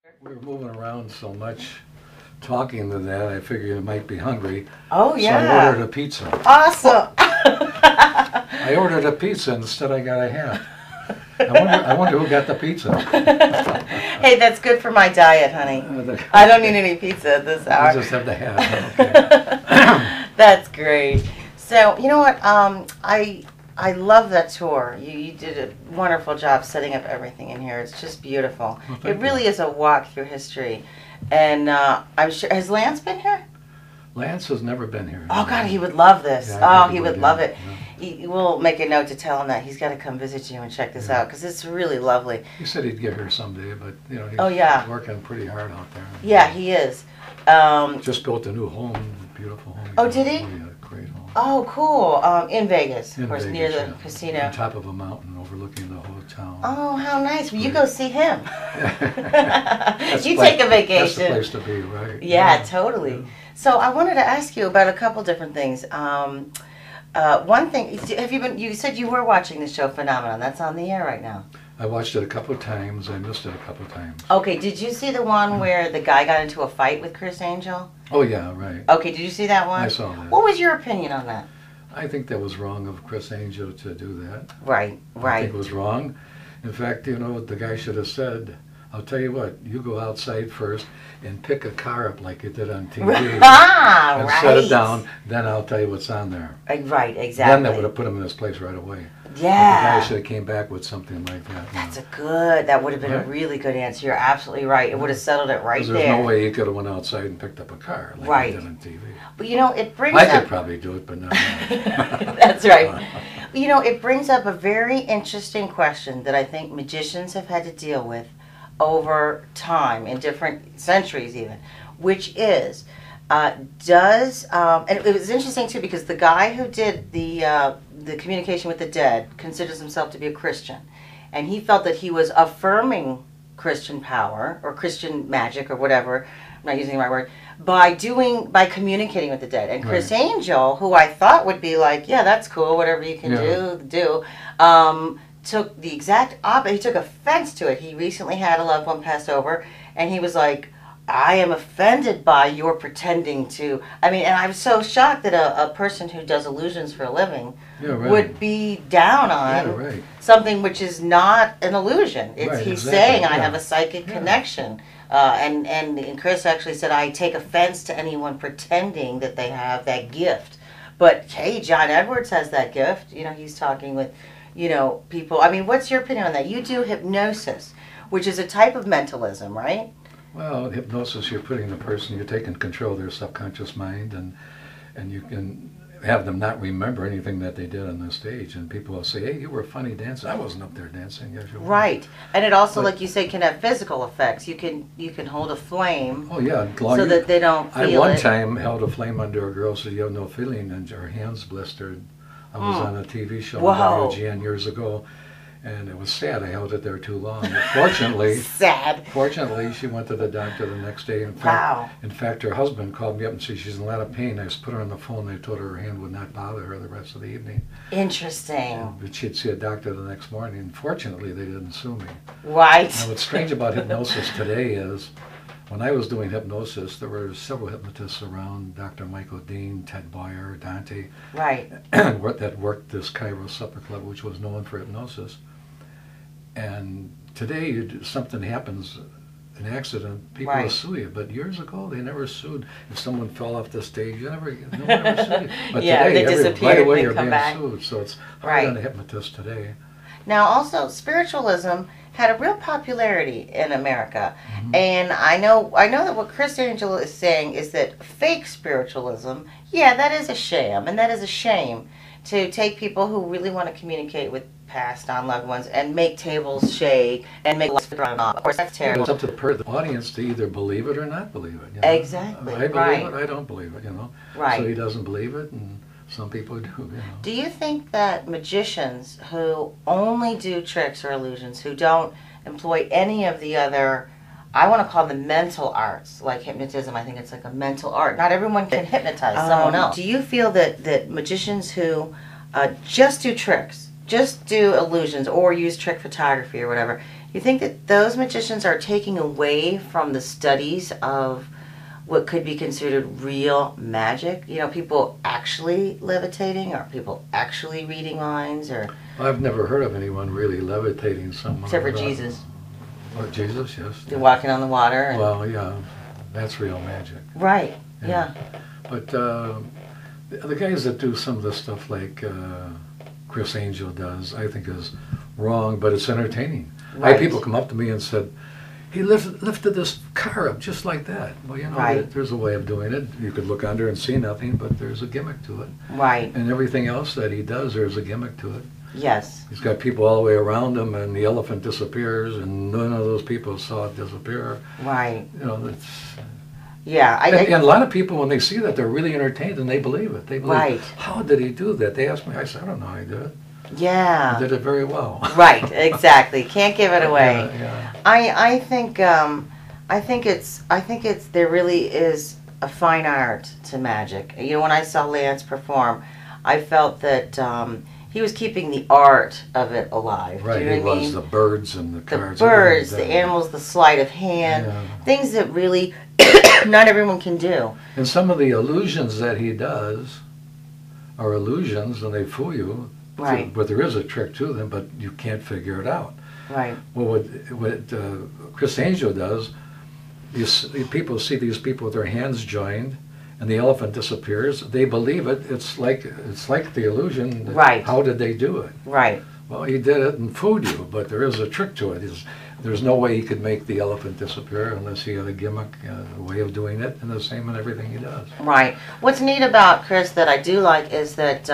We were moving around so much, talking to that, I figured you might be hungry. Oh, yeah. So I ordered a pizza. Awesome. I ordered a pizza, instead I got a hat. I wonder who got the pizza. Hey, that's good for my diet, honey. I don't need any pizza at this hour. I just have the hat. Okay. That's great. So, you know what? I love that tour. You did a wonderful job setting up everything in here. It's just beautiful. Well, it really is a walk through history. And I'm sure, has Lance been here? Lance has never been here. Oh, God, he would love this. Yeah, he would love it. Yeah. We'll make a note to tell him that he's got to come visit you and check this out, because it's really lovely. He said he'd get here someday, but he's working pretty hard out there. Yeah, he is. Just built a new home, beautiful home. Oh, did he? Oh, yeah, great home. Oh, cool. In Vegas, of course, Vegas, near the casino. On top of a mountain overlooking the whole town. Oh, how nice. Well, you go see him. You place, take a vacation. That's the place to be, right? Yeah, totally. Yeah. So I wanted to ask you about a couple different things. One thing, you said you were watching the show Phenomenon. That's on the air right now. I watched it a couple of times. I missed it a couple of times. Okay, did you see the one where the guy got into a fight with Chris Angel? Oh, yeah, right. Okay, did you see that one? I saw that. What was your opinion on that? I think that was wrong of Chris Angel to do that. Right. I think it was wrong. In fact, the guy should have said, I'll tell you what, you go outside first and pick a car up like you did on TV. And set it down, then I'll tell you what's on there. Right, exactly. Then that would have put him in his place right away. Yeah. But the guy should have came back with something like that. That would have been a really good answer. You're absolutely right. It would have settled it right there. There's no way he could have went outside and picked up a car like he did on TV. But it brings up... I could probably do it, but not That's right. It brings up a very interesting question that I think magicians have had to deal with over time, in different centuries even, which is, and it was interesting too, because the guy who did the communication with the dead considers himself to be a Christian, and he felt that he was affirming Christian power or Christian magic or whatever, I'm not using the right word, by communicating with the dead. And Chris Angel, who I thought would be like, yeah, that's cool, whatever you can do, took the exact opposite. He took offense to it. He recently had a loved one pass over, and he was like, I am offended by your pretending to... and I was so shocked that a person who does illusions for a living would be down on something which is not an illusion. He's saying, I have a psychic connection. And Chris actually said, I take offense to anyone pretending that they have that gift. But, hey, John Edwards has that gift. He's talking with... people. What's your opinion on that? You do hypnosis, which is a type of mentalism, right? Well, hypnosis, you're taking control of their subconscious mind, and you can have them not remember anything that they did on the stage, and people will say, hey, you were a funny dancer. I wasn't up there dancing. Yes, you were. Right. And it also, like you say, can have physical effects. You can hold a flame. Oh, yeah. So that they don't feel it. I one time held a flame under a girl, so you have no feeling, and her hands blistered. I was on a TV show with WGN years ago, and it was sad. I held it there too long. But fortunately, Fortunately, she went to the doctor the next day. In fact, her husband called me up and said she's in a lot of pain. I just put her on the phone. And I told her hand would not bother her the rest of the evening. Interesting. But she'd see a doctor the next morning. And fortunately, they didn't sue me. Right. Now, what's strange about hypnosis today is, when I was doing hypnosis, there were several hypnotists around, Dr. Michael Dean, Ted Boyer, Dante, that worked this Cairo Supper Club, which was known for hypnosis. And today, something happens, an accident, people will sue you. But years ago, they never sued. If someone fell off the stage, no one ever sued you. But today, they disappeared, right away, you're being back. sued. So it's hard on a hypnotist today. Now, also, spiritualism had a real popularity in America. And I know that what Chris Angel is saying is that fake spiritualism, that is a sham, and that is a shame to take people who really want to communicate with passed on loved ones and make tables shake and make lights run off. Of course, that's terrible. It's up to the audience to either believe it or not believe it. Exactly. I believe it, I don't believe it, Right. So he doesn't believe it, and some people do, Do you think that magicians who only do tricks or illusions, who don't employ any of the other, I want to call them mental arts, like hypnotism, I think it's like a mental art. Not everyone can hypnotize someone else. Do you feel that magicians who just do tricks, just do illusions or use trick photography or whatever, You think that those magicians are taking away from the studies of what could be considered real magic? You know, people actually levitating, or people actually reading minds, or... I've never heard of anyone really levitating someone. Except for Jesus. Oh, Jesus, yes. They're walking on the water. And... Well, yeah, that's real magic. Right, yeah. But the guys that do some of the stuff like Chris Angel does, I think is wrong, but it's entertaining. Right. I had people come up to me and said, he lifted this car up just like that. Well, you know, right. There's a way of doing it. You could look under and see nothing, but there's a gimmick to it. Right. And everything else that he does, there's a gimmick to it. Yes. He's got people all the way around him, and the elephant disappears, and none of those people saw it disappear. Right. You know, that's... Yeah. And a lot of people, when they see that, they're really entertained, and they believe it. They believe, right. How did he do that? They asked me, I said, I don't know how he did it. Yeah. He did it very well. Right, exactly. Can't give it away. Yeah. I think it's there really is a fine art to magic. You know, when I saw Lance perform, I felt that he was keeping the art of it alive. Right, Do you know what I mean? The birds and the cards. The birds, the animals, the sleight of hand, things that really not everyone can do. And some of the illusions that he does are illusions, and they fool you. Right. But there is a trick to them, but you can't figure it out. Right. Well, what Chris Angel does, people see these people with their hands joined, and the elephant disappears. They believe it. It's like the illusion. Right. How did they do it? Right. Well, he did it and fooled you, but there is a trick to it. There's no way he could make the elephant disappear unless he had a gimmick, a way of doing it, and the same in everything he does. Right. What's neat about Chris that I do like is that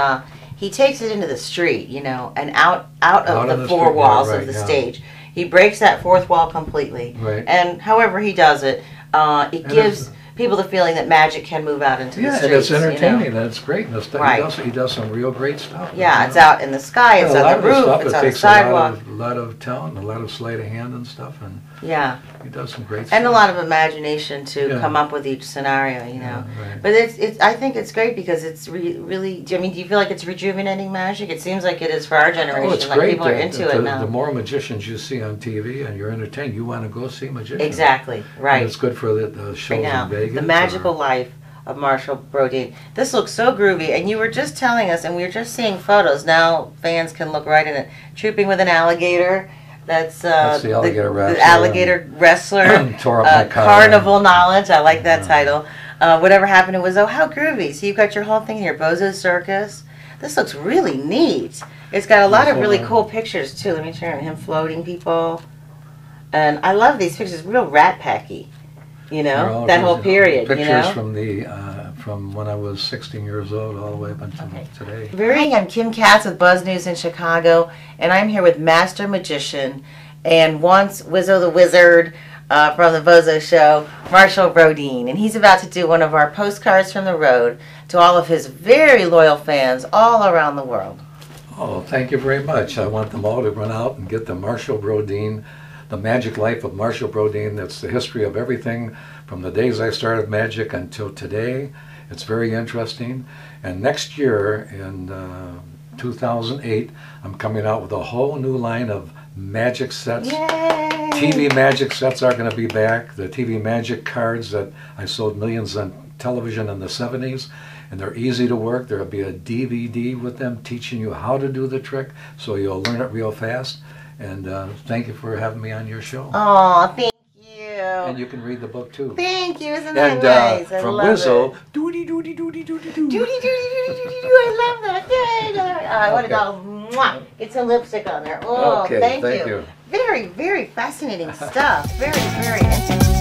he takes it into the street, you know, and out of the four walls of the stage. He breaks that fourth wall completely. Right. And however he does it, it gives people the feeling that magic can move out into the streets. Yeah, and it's entertaining, you know? and it's great. And Right. He does some real great stuff. Yeah, it's out in the sky, it's on the roof, it's on the sidewalk. A lot of talent, a lot of sleight of hand and stuff, and yeah, he does some great stuff. And a lot of imagination to come up with each scenario, you know. Yeah, right. But it's I think it's great because it's really. I mean, do you feel like it's rejuvenating magic? It seems like it is for our generation. Oh, it's like great. People are into it now. The more magicians you see on TV and you're entertained, you want to go see magicians. Exactly. Right. And it's good for the shows in Vegas. The magical life of Marshall Brodien. This looks so groovy, and you were just telling us, and we were just seeing photos. Now fans can look right in it. Trooping with an alligator. That's the alligator wrestler. The alligator wrestler. Tore up my car. Carnival knowledge. I like that title. Whatever happened to Wizzo? How groovy! So you've got your whole thing here, Bozo Circus. This looks really neat. It's got a lot of really cool pictures too. Let me show him floating people, and I love these pictures. Real Rat Packy. You know, that whole period. Pictures, you know? from when I was 16 years old all the way up until today. Hi, I'm Kim Katz with Buzz News in Chicago, and I'm here with Master Magician and once Wizzo the Wizard from the Bozo Show, Marshall Brodien, and he's about to do one of our postcards from the road to all of his very loyal fans all around the world. Oh, thank you very much. I want them all to run out and get the Marshall Brodien, The Magic Life of Marshall Brodien. That's the history of everything from the days I started magic until today. It's very interesting. And next year, in 2008, I'm coming out with a whole new line of magic sets. Yay! TV magic sets are going to be back. The TV magic cards that I sold millions on television in the 70s. And they're easy to work. There'll be a DVD with them teaching you how to do the trick, so you'll learn it real fast. And thank you for having me on your show. Oh, thank you. And you can read the book too. Thank you. Isn't that nice? I from love Wizzo, it. doody doody doody doody doo. Doody doody doody doody doo. I love that. Yay! I want to go. Mwah. Get some lipstick on there. Oh, okay, thank you. Very, very fascinating stuff. Very, very interesting.